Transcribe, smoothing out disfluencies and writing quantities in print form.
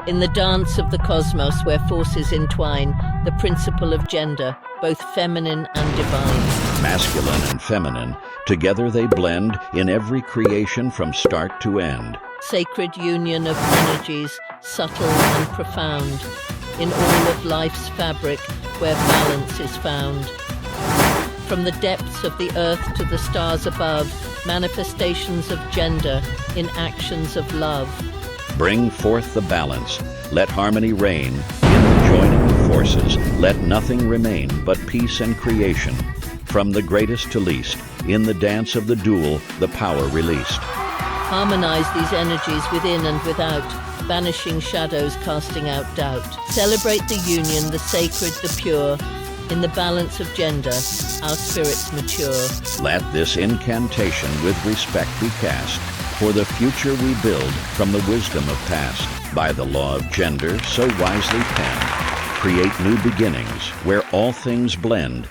In the dance of the cosmos where forces entwine, the principle of gender, both feminine and divine. Masculine and feminine, together they blend in every creation from start to end. Sacred union of energies, subtle and profound, in all of life's fabric where balance is found. From the depths of the earth to the stars above, manifestations of gender in actions of love. Bring forth the balance, let harmony reign. In the joining of forces, let nothing remain but peace and creation. From the greatest to least, in the dance of the dual, the power released. Harmonize these energies within and without, banishing shadows, casting out doubt. Celebrate the union, the sacred, the pure. In the balance of gender, our spirits mature. Let this incantation with respect be cast, for the future we build from the wisdom of past. By the law of gender so wisely penned, create new beginnings where all things blend.